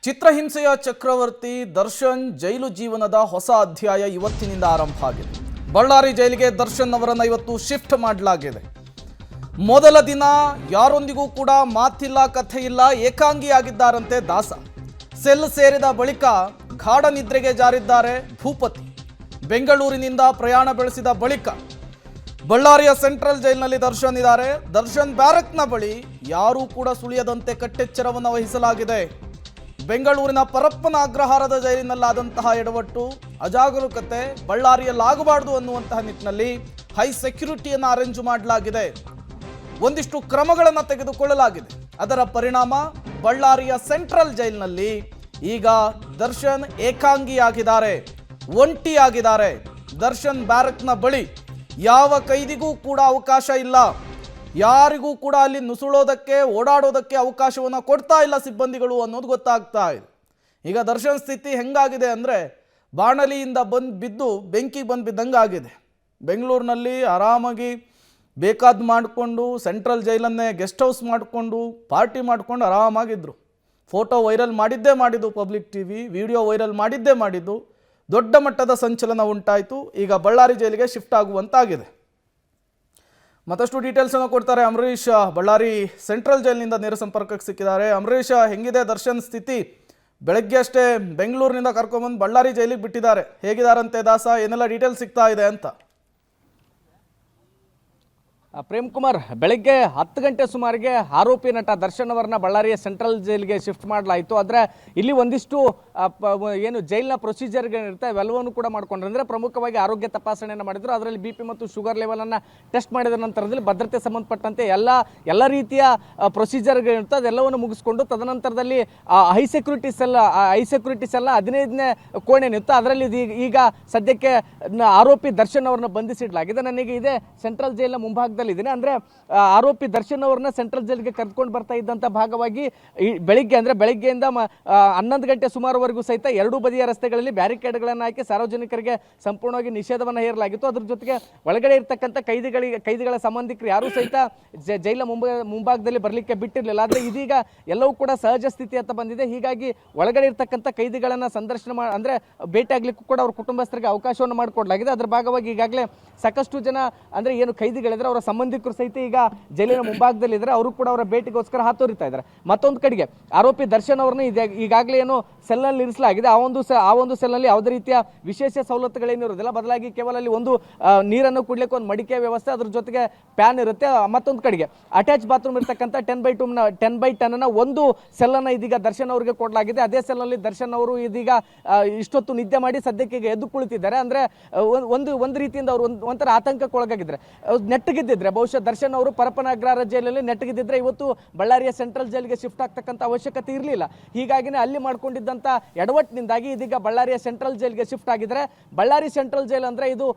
ಚಿತ್ರಹಿಂಸೆಯ ಚಕ್ರವರ್ತಿ ದರ್ಶನ್ ಜೈಲು ಜೀವನದ ಹೊಸ ಅಧ್ಯಾಯ ಇವತ್ತಿನಿಂದ ಆರಂಭ ಆಗಿದೆ. ಬಳ್ಳಾರಿ ಜೈಲಿಗೆ ದರ್ಶನ್ ಅವರನ್ನು ಇವತ್ತು ಶಿಫ್ಟ್ ಮಾಡಲಾಗಿದೆ. ಮೊದಲ ದಿನ ಯಾರೊಂದಿಗೂ ಕೂಡ ಮಾತಿಲ್ಲ, ಕಥೆ ಇಲ್ಲ, ಏಕಾಂಗಿಯಾಗಿದ್ದಾರಂತೆ ದಾಸ. ಸೆಲ್ ಸೇರಿದ ಬಳಿಕ ಗಾಢ ನಿದ್ರೆಗೆ ಜಾರಿದ್ದಾರೆ ಭೂಪತಿ. ಬೆಂಗಳೂರಿನಿಂದ ಪ್ರಯಾಣ ಬೆಳೆಸಿದ ಬಳಿಕ ಬಳ್ಳಾರಿಯ ಸೆಂಟ್ರಲ್ ಜೈಲಿನಲ್ಲಿ ದರ್ಶನ್ ಇದ್ದಾರೆ. ದರ್ಶನ್ ಬ್ಯಾರಕ್ನ ಬಳಿ ಯಾರೂ ಕೂಡ ಸುಳಿಯದಂತೆ ಕಟ್ಟೆಚ್ಚರವನ್ನು ವಹಿಸಲಾಗಿದೆ. ಬೆಂಗಳೂರಿನ ಪರಪ್ಪನ ಅಗ್ರಹಾರದ ಜೈಲಿನಲ್ಲಾದಂತಹ ಎಡವಟ್ಟು, ಅಜಾಗರೂಕತೆ ಬಳ್ಳಾರಿಯಲ್ಲಾಗಬಾರದು ಅನ್ನುವಂತಹ ನಿಟ್ಟಿನಲ್ಲಿ ಹೈ ಸೆಕ್ಯೂರಿಟಿಯನ್ನು ಅರೇಂಜ್ ಮಾಡಲಾಗಿದೆ. ಒಂದಿಷ್ಟು ಕ್ರಮಗಳನ್ನು ತೆಗೆದುಕೊಳ್ಳಲಾಗಿದೆ. ಅದರ ಪರಿಣಾಮ ಬಳ್ಳಾರಿಯ ಸೆಂಟ್ರಲ್ ಜೈಲಿನಲ್ಲಿ ಈಗ ದರ್ಶನ್ ಏಕಾಂಗಿಯಾಗಿದ್ದಾರೆ, ಒಂಟಿಯಾಗಿದ್ದಾರೆ. ದರ್ಶನ್ ಬ್ಯಾರಕ್ನ ಬಳಿ ಯಾವ ಕೈದಿಗೂ ಕೂಡ ಅವಕಾಶ ಇಲ್ಲ. ಯಾರಿಗೂ ಕೂಡ ಅಲ್ಲಿ ನುಸುಳೋದಕ್ಕೆ, ಓಡಾಡೋದಕ್ಕೆ ಅವಕಾಶವನ್ನು ಕೊಡ್ತಾ ಇಲ್ಲ ಸಿಬ್ಬಂದಿಗಳು ಅನ್ನೋದು ಗೊತ್ತಾಗ್ತಾ ಇದೆ. ಈಗ ದರ್ಶನ್ ಸ್ಥಿತಿ ಹೆಂಗಾಗಿದೆ ಅಂದರೆ ಬಾಣಲಿಯಿಂದ ಬಿದ್ದು ಬೆಂಕಿ ಬಿದ್ದಂಗೆ ಆಗಿದೆ. ಬೆಂಗಳೂರಿನಲ್ಲಿ ಆರಾಮಾಗಿ ಬೇಕಾದ ಮಾಡಿಕೊಂಡು ಸೆಂಟ್ರಲ್ ಜೈಲನ್ನೇ ಗೆಸ್ಟ್ ಹೌಸ್ ಮಾಡಿಕೊಂಡು ಪಾರ್ಟಿ ಮಾಡಿಕೊಂಡು ಆರಾಮಾಗಿದ್ದರು. ಫೋಟೋ ವೈರಲ್ ಮಾಡಿದ್ದು ಪಬ್ಲಿಕ್ ಟಿವಿ, ವಿಡಿಯೋ ವೈರಲ್ ಮಾಡಿದ್ದು. ದೊಡ್ಡ ಮಟ್ಟದ ಸಂಚಲನ ಉಂಟಾಯಿತು. ಈಗ ಬಳ್ಳಾರಿ ಜೈಲಿಗೆ ಶಿಫ್ಟ್ ಆಗುವಂತಾಗಿದೆ. ಮತ್ತಷ್ಟು ಡೀಟೇಲ್ಸನ್ನು ಕೊಡ್ತಾರೆ ಅಂಬರೀಷ್. ಬಳ್ಳಾರಿ ಸೆಂಟ್ರಲ್ ಜೈಲಿನಿಂದ ನೇರ ಸಂಪರ್ಕಕ್ಕೆ ಸಿಕ್ಕಿದ್ದಾರೆ. ಅಂಬರೀಷ್, ಹೆಂಗಿದೆ ದರ್ಶನ್ ಸ್ಥಿತಿ? ಬೆಳಗ್ಗೆ ಅಷ್ಟೇ ಬೆಂಗಳೂರಿನಿಂದ ಕರ್ಕೊಂಡ್ಬಂದು ಬಳ್ಳಾರಿ ಜೈಲಿಗೆ ಬಿಟ್ಟಿದ್ದಾರೆ. ಹೇಗಿದ್ದಾರಂತೆ ದಾಸ? ಏನೆಲ್ಲ ಡೀಟೇಲ್ಸ್ ಸಿಗ್ತಾ ಇದೆ ಅಂತ? ಪ್ರೇಮ್ ಕುಮಾರ್, ಬೆಳಗ್ಗೆ 10 ಗಂಟೆ ಸುಮಾರಿಗೆ ಆರೋಪಿ ನಟ ದರ್ಶನ್ ಅವರನ್ನ ಬಳ್ಳಾರಿಯ ಸೆಂಟ್ರಲ್ ಜೈಲಿಗೆ ಶಿಫ್ಟ್ ಮಾಡಲಾಯಿತು. ಆದರೆ ಇಲ್ಲಿ ಒಂದಿಷ್ಟು ಏನು ಜೈಲಿನ ಪ್ರೊಸೀಜರ್ಗಳಿರುತ್ತೆ ಅವೆಲ್ಲವನ್ನು ಕೂಡ ಮಾಡ್ಕೊಂಡ್ರೆ, ಅಂದರೆ ಪ್ರಮುಖವಾಗಿ ಆರೋಗ್ಯ ತಪಾಸಣೆಯನ್ನು ಮಾಡಿದ್ರು. ಅದರಲ್ಲಿ BP ಮತ್ತು ಶುಗರ್ ಲೆವೆಲನ್ನು ಟೆಸ್ಟ್ ಮಾಡಿದ ನಂತರದಲ್ಲಿ ಭದ್ರತೆ ಸಂಬಂಧಪಟ್ಟಂತೆ ಎಲ್ಲ ರೀತಿಯ ಪ್ರೊಸೀಜರ್ಗಳಿರುತ್ತೆ ಅದೆಲ್ಲವನ್ನು ಮುಗಿಸ್ಕೊಂಡು ತದನಂತರದಲ್ಲಿ ಹೈ ಸೆಕ್ಯೂರಿಟಿ ಸೆಲ್ 15ನೇ ಕೋಣೆನಿತ್ತು. ಅದರಲ್ಲಿ ಈಗ ಸದ್ಯಕ್ಕೆ ಆರೋಪಿ ದರ್ಶನ್ ಅವರನ್ನ ಬಂಧಿಸಿಡಲಾಗಿದೆ. ನನಗೆ ಇದೇ ಸೆಂಟ್ರಲ್ ಜೈಲಿನ ಮುಂಭಾಗದಲ್ಲಿ ಇದ್ದೀನಿ. ಅಂದ್ರೆ ಆರೋಪಿ ದರ್ಶನ್ ಅವರನ್ನ ಸೆಂಟ್ರಲ್ ಜೈಲಿಗೆ ಕರೆದುಕೊಂಡು ಬರ್ತಾ ಇದ್ದಂತ ಭಾಗವಾಗಿ ಬೆಳಗ್ಗೆಯಿಂದ 11 ಗಂಟೆ ಸುಮಾರುವರೆಗೂ ಸಹಿತ ಎರಡೂ ಬದಿಯ ರಸ್ತೆಗಳಲ್ಲಿ ಬ್ಯಾರಿಕೇಡ್ಗಳನ್ನು ಹಾಕಿ ಸಾರ್ವಜನಿಕರಿಗೆ ಸಂಪೂರ್ಣವಾಗಿ ನಿಷೇಧವನ್ನು ಹೇರಲಾಗಿತ್ತು. ಅದ್ರ ಜೊತೆಗೆ ಒಳಗಡೆ ಇರ್ತಕ್ಕಂಥ ಕೈದಿಗಳ ಸಂಬಂಧಿಕರು ಯಾರೂ ಸಹಿತ ಜೈಲ ಮುಂಭಾಗದಲ್ಲಿ ಬರಲಿಕ್ಕೆ ಬಿಟ್ಟಿರಲಿಲ್ಲ. ಆದರೆ ಇದೀಗ ಎಲ್ಲವೂ ಕೂಡ ಸಹಜ ಸ್ಥಿತಿ ಅಂತ ಬಂದಿದೆ. ಹೀಗಾಗಿ ಒಳಗಡೆ ಇರ್ತಕ್ಕಂಥ ಕೈದಿಗಳನ್ನ ಸಂದರ್ಶನ ಅಂದ್ರೆ ಭೇಟಿ ಆಗ್ಲಿಕ್ಕೂ ಕೂಡ ಅವ್ರ ಕುಟುಂಬಸ್ಥರಿಗೆ ಅವಕಾಶವನ್ನು ಮಾಡಿಕೊಡಲಾಗಿದೆ. ಅದರ ಭಾಗವಾಗಿ ಈಗಾಗಲೇ ಸಾಕಷ್ಟು ಜನ ಅಂದ್ರೆ ಏನು ಕೈದಿಗಳಿದ್ರೆ ಅವರ ಸಂಬಂಧಿಕರು ಸಹಿತ ಈಗ ಜೈಲಿನ ಮುಂಭಾಗದಲ್ಲಿ ಇದ್ದಾರೆ. ಅವರು ಕೂಡ ಅವರ ಭೇಟಿಗೋಸ್ಕರ ಹಾತೊರಿತಾ ಇದ್ದಾರೆ. ಮತ್ತೊಂದು ಕಡೆಗೆ ಆರೋಪಿ ದರ್ಶನ್ ಅವರನ್ನು ಈಗಾಗಲೇ ಏನು ಸೆಲ್ನಲ್ಲಿ ಇರಿಸಲಾಗಿದೆ. ಆ ಒಂದು ಸೆಲ್ನಲ್ಲಿ ಯಾವುದೇ ರೀತಿಯ ವಿಶೇಷ ಸವಲತ್ತುಗಳೇನಿರೋದಿಲ್ಲ. ಬದಲಾಗಿ ಕೇವಲ ಅಲ್ಲಿ ಒಂದು ನೀರನ್ನು ಕುಡ್ಲಿಕ್ಕೆ ಒಂದು ಮಡಿಕೆ ವ್ಯವಸ್ಥೆ, ಅದ್ರ ಜೊತೆಗೆ ಪ್ಯಾನ್ ಇರುತ್ತೆ. ಮತ್ತೊಂದು ಕಡೆಗೆ ಅಟ್ಯಾಚ್ ಬಾತ್ರೂಮ್ ಇರ್ತಕ್ಕಂಥ 10x10 ಒಂದು ಸೆಲ್ಲನ್ನು ಇದೀಗ ದರ್ಶನ್ ಅವರಿಗೆ ಕೊಡಲಾಗಿದೆ. ಅದೇ ಸೆಲ್ನಲ್ಲಿ ದರ್ಶನ್ ಅವರು ಇದೀಗ ಇಷ್ಟೊತ್ತು ನಿದ್ದೆ ಮಾಡಿ ಸದ್ಯಕ್ಕೆ ಈಗ ಎದ್ದು ಕುಳಿತಿದ್ದಾರೆ. ಅಂದ್ರೆ ಒಂದು ರೀತಿಯಿಂದ ಅವರು ಒಂಥರ ಆತಂಕಕ್ಕೆ ಒಳಗಾಗಿದ್ದಾರೆ. ನೆಟ್ಟಗಿದ್ದಿದ್ರೆ ಬಹುಶಃ ದರ್ಶನ್ ಅವರು ಪರಪ್ಪನ ಅಗ್ರಹಾರ ಜೈಲಲ್ಲಿ ನೆಟ್ಟಗಿದ್ದಿದ್ರೆ ಇವತ್ತು ಬಳ್ಳಾರಿಯ ಸೆಂಟ್ರಲ್ ಜೈಲಿಗೆ ಶಿಫ್ಟ್ ಆಗ್ತಕ್ಕಂಥ ಅವಶ್ಯಕತೆ ಇರಲಿಲ್ಲ. ಹೀಗಾಗಿನೇ ಅಲ್ಲಿ ಮಾಡ್ಕೊಂಡಿದ್ದಂಥ ಎಡವಟ್ಟಿನಿಂದಾಗಿ ಇದೀಗ ಬಳ್ಳಾರಿಯ ಸೆಂಟ್ರಲ್ ಜೈಲಿಗೆ ಶಿಫ್ಟ್ ಆಗಿದ್ರೆ. ಬಳ್ಳಾರಿ ಸೆಂಟ್ರಲ್ ಜೈಲ್ ಅಂದ್ರೆ ಇದು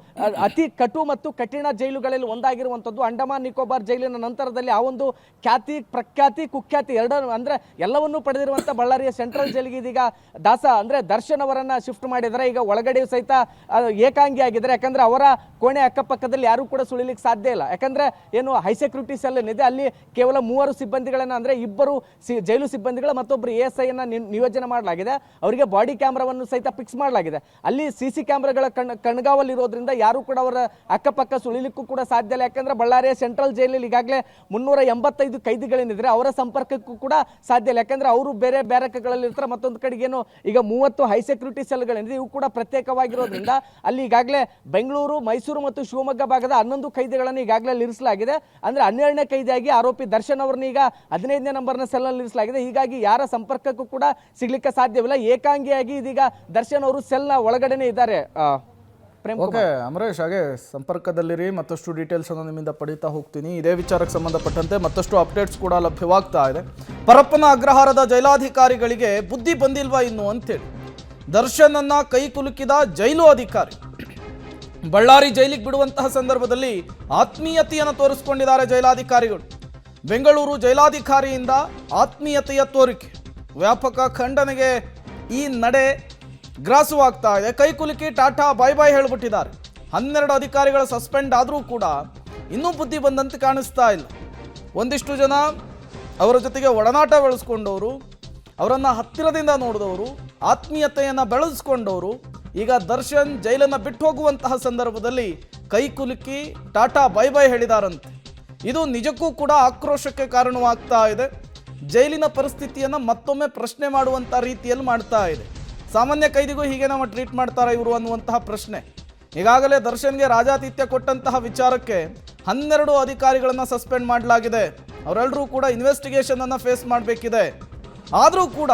ಅತಿ ಕಟು ಮತ್ತು ಕಠಿಣ ಜೈಲುಗಳಲ್ಲಿ ಒಂದಾಗಿರುವಂಥದ್ದು. ಅಂಡಮಾನ್ ನಿಕೋಬಾರ್ ಜೈಲಿನ ನಂತರದಲ್ಲಿ ಆ ಒಂದು ಖ್ಯಾತಿ, ಪ್ರಖ್ಯಾತಿ, ಕುಖ್ಯಾತಿ ಅಂದ್ರೆ ಎಲ್ಲವನ್ನೂ ಪಡೆದಿರುವಂಥ ಬಳ್ಳಾರಿಯ ಸೆಂಟ್ರಲ್ ಜೈಲಿಗೆ ಇದೀಗ ದಾಸ ಅಂದ್ರೆ ದರ್ಶನ್ ಅವರನ್ನ ಶಿಫ್ಟ್ ಮಾಡಿದರೆ ಈಗ ಒಳಗಡೆ ಸಹಿತ ಏಕಾಂಗಿ ಆಗಿದ್ದಾರೆ. ಯಾಕಂದ್ರೆ ಅವರ ಕೋಣೆ ಅಕ್ಕಪಕ್ಕದಲ್ಲಿ ಯಾರು ಕೂಡ ಸುಳಿಲಿಕ್ಕೆ ಸಾಧ್ಯ ಇಲ್ಲ. ಯಾಕಂದ್ರೆ ಏನು ಹೈ ಸೆಕ್ಯೂರಿಟಿ ಸೆಲ್ ಏನಿದೆ ಅಲ್ಲಿ ಕೇವಲ 3 ಸಿಬ್ಬಂದಿಗಳನ್ನ ಅಂದ್ರೆ 2 ಜೈಲು ಸಿಬ್ಬಂದಿಗಳ ಮತ್ತೊಬ್ಬರು ASI ನಿಯೋಜನೆ ಮಾಡಲಾಗಿದೆ. ಅವರಿಗೆ ಬಾಡಿ ಕ್ಯಾಮ್ರಾವನ್ನು ಸಹಿತ ಫಿಕ್ಸ್ ಮಾಡಲಾಗಿದೆ. ಅಲ್ಲಿ CC ಕ್ಯಾಮ್ರಾಗಳ ಕಣ್ಗಾವಲ್ ಇರೋದ್ರಿಂದ ಯಾರು ಕೂಡ ಅವರ ಅಕ್ಕಪಕ್ಕ ಸುಳಿಲಿಕ್ಕೂ ಕೂಡ ಸಾಧ್ಯ ಇಲ್ಲ. ಯಾಕಂದ್ರೆ ಬಳ್ಳಾರಿಯ ಸೆಂಟ್ರಲ್ ಜೈಲಲ್ಲಿ ಈಗಾಗಲೇ 385 ಕೈದಿಗಳೇನಿದ್ರೆ ಅವರ ಸಂಪರ್ಕಕ್ಕೂ ಕೂಡ ಸಾಧ್ಯ ಇಲ್ಲ. ಯಾಕಂದ್ರೆ ಅವರು ಬೇರೆ ಬ್ಯಾರಕ್ಗಳಲ್ಲಿ ಇರ್ತಾರೆ. ಮತ್ತೊಂದು ಕಡೆಗೆ ಏನು ಈಗ 30 ಹೈ ಸೆಕ್ಯೂರಿಟಿ ಸೆಲ್ಗಳಿದೆ, ಇವು ಕೂಡ ಪ್ರತ್ಯೇಕವಾಗಿರೋದ್ರಿಂದ ಅಲ್ಲಿ ಈಗಾಗಲೇ ಬೆಂಗಳೂರು, ಮೈಸೂರು ಮತ್ತು ಶಿವಮೊಗ್ಗ ಭಾಗದ 11 ಕೈದಿಗಳನ್ನು ಈಗಾಗಲೇ ಇರಿಸಲಾಗಿದೆ. ಅಂದ್ರೆ 12ನೇ ಕೈದಿಯಾಗಿ ಆರೋಪಿ ದರ್ಶನ್ ಅವರನ್ನ ಈಗ 15ನೇ ನಂಬರ್ನ ಸೆಲ್ನಲ್ಲಿ ಇರಿಸಲಾಗಿದೆ. ಹೀಗಾಗಿ ಯಾರ ಸಂಪರ್ಕಕ್ಕೂ ಕೂಡ ಸಿಗ್ಲಿಕ್ಕೆ ಸಾಧ್ಯವಿಲ್ಲ. ಏಕಾಂಗಿಯಾಗಿ ಇದೀಗ ದರ್ಶನ್ ಅವರು ಸೆಲ್ನ ಒಳಗಡೆನೆ ಇದ್ದಾರೆ. ಓಕೆ ಅಮರೇಶ್, ಹಾಗೆ ಸಂಪರ್ಕದಲ್ಲಿರಿ. ಮತ್ತಷ್ಟು ಡೀಟೇಲ್ಸ್ ಅನ್ನು ನಿಮ್ಮಿಂದ ಪಡೀತಾ ಹೋಗ್ತೀನಿ. ಇದೇ ವಿಚಾರಕ್ಕೆ ಸಂಬಂಧಪಟ್ಟಂತೆ ಮತ್ತಷ್ಟು ಅಪ್ಡೇಟ್ಸ್ ಕೂಡ ಲಭ್ಯವಾಗ್ತಾ ಇದೆ. ಪರಪ್ಪನ ಅಗ್ರಹಾರದ ಜೈಲಾಧಿಕಾರಿಗಳಿಗೆ ಬುದ್ಧಿ ಬಂದಿಲ್ವಾ ಇನ್ನು ಅಂತೇಳಿ ದರ್ಶನ್ ಅನ್ನ ಕೈ ಕುಲುಕಿದ ಜೈಲು ಅಧಿಕಾರಿ ಬಳ್ಳಾರಿ ಜೈಲಿಗೆ ಬಿಡುವಂತಹ ಸಂದರ್ಭದಲ್ಲಿ ಆತ್ಮೀಯತೆಯನ್ನು ತೋರಿಸಿಕೊಂಡಿದ್ದಾರೆ ಜೈಲಾಧಿಕಾರಿಗಳು. ಬೆಂಗಳೂರು ಜೈಲಾಧಿಕಾರಿಯಿಂದ ಆತ್ಮೀಯತೆಯ ತೋರಿಕೆ, ವ್ಯಾಪಕ ಖಂಡನೆಗೆ ಈ ನಡೆ ಗ್ರಾಸವಾಗ್ತಾ ಇದೆ. ಕೈ ಕುಲುಕಿ ಟಾಟಾ ಬಾಯ್ ಬಾಯ್ ಹೇಳ್ಬಿಟ್ಟಿದ್ದಾರೆ. 12 ಅಧಿಕಾರಿಗಳ ಸಸ್ಪೆಂಡ್ ಆದರೂ ಕೂಡ ಇನ್ನೂ ಬುದ್ಧಿ ಬಂದಂತೆ ಕಾಣಿಸ್ತಾ ಇಲ್ಲ. ಒಂದಿಷ್ಟು ಜನ ಅವರ ಜೊತೆಗೆ ಒಡನಾಟ ಬೆಳೆಸ್ಕೊಂಡವರು ಅವರನ್ನು ಹತ್ತಿರದಿಂದ ನೋಡಿದವರು, ಆತ್ಮೀಯತೆಯನ್ನು ಬೆಳೆಸ್ಕೊಂಡವರು ಈಗ ದರ್ಶನ್ ಜೈಲನ್ನು ಬಿಟ್ಟು ಹೋಗುವಂತಹ ಸಂದರ್ಭದಲ್ಲಿ ಕೈ ಕುಲುಕಿ ಟಾಟಾ ಬೈ ಬೈ ಹೇಳಿದಾರಂತೆ. ಇದು ನಿಜಕ್ಕೂ ಕೂಡ ಆಕ್ರೋಶಕ್ಕೆ ಕಾರಣವಾಗ್ತಾ ಇದೆ. ಜೈಲಿನ ಪರಿಸ್ಥಿತಿಯನ್ನು ಮತ್ತೊಮ್ಮೆ ಪ್ರಶ್ನೆ ಮಾಡುವಂಥ ರೀತಿಯಲ್ಲಿ ಮಾಡ್ತಾ ಇದೆ. ಸಾಮಾನ್ಯ ಕೈದಿಗೂ ಹೀಗೆ ನಾವು ಟ್ರೀಟ್ ಮಾಡ್ತಾರೆ ಇವರು ಅನ್ನುವಂತಹ ಪ್ರಶ್ನೆ. ಈಗಾಗಲೇ ದರ್ಶನ್ಗೆ ರಾಜಾತಿಥ್ಯ ಕೊಟ್ಟಂತಹ ವಿಚಾರಕ್ಕೆ 12 ಅಧಿಕಾರಿಗಳನ್ನು ಸಸ್ಪೆಂಡ್ ಮಾಡಲಾಗಿದೆ. ಅವರೆಲ್ಲರೂ ಕೂಡ ಇನ್ವೆಸ್ಟಿಗೇಷನನ್ನು ಫೇಸ್ ಮಾಡಬೇಕಿದೆ. ಆದರೂ ಕೂಡ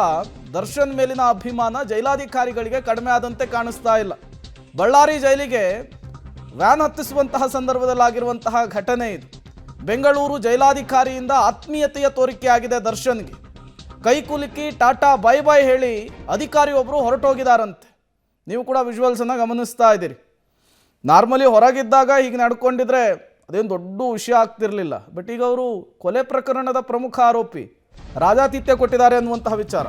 ದರ್ಶನ್ ಮೇಲಿನ ಅಭಿಮಾನ ಜೈಲಾಧಿಕಾರಿಗಳಿಗೆ ಕಡಿಮೆ ಆದಂತೆ ಕಾಣಿಸ್ತಾ ಇಲ್ಲ. ಬಳ್ಳಾರಿ ಜೈಲಿಗೆ ವ್ಯಾನ್ ಹತ್ತಿಸುವಂತಹ ಸಂದರ್ಭದಲ್ಲಾಗಿರುವಂತಹ ಘಟನೆ ಇದು. ಬೆಂಗಳೂರು ಜೈಲಾಧಿಕಾರಿಯಿಂದ ಆತ್ಮೀಯತೆಯ ತೋರಿಕೆಯಾಗಿದೆ ದರ್ಶನ್ಗೆ. ಕೈ ಕುಲುಕಿ ಟಾಟಾ ಬೈ ಬೈ ಹೇಳಿ ಅಧಿಕಾರಿಯೊಬ್ಬರು ಹೊರಟೋಗಿದ್ದಾರಂತೆ. ನೀವು ಕೂಡ ವಿಜುವಲ್ಸನ್ನು ಗಮನಿಸ್ತಾ ಇದ್ದೀರಿ. ನಾರ್ಮಲಿ ಹೊರಗಿದ್ದಾಗ ಹೀಗೆ ನಡ್ಕೊಂಡಿದ್ರೆ ಅದೇನು ದೊಡ್ಡ ವಿಷಯ ಆಗ್ತಿರಲಿಲ್ಲ. ಬಟ್ ಈಗ ಅವರು ಕೊಲೆ ಪ್ರಕರಣದ ಪ್ರಮುಖ ಆರೋಪಿ, ರಾಜಾತಿಥ್ಯ ಕೊಟ್ಟಿದ್ದಾರೆ ಅನ್ನುವಂತಹ ವಿಚಾರ.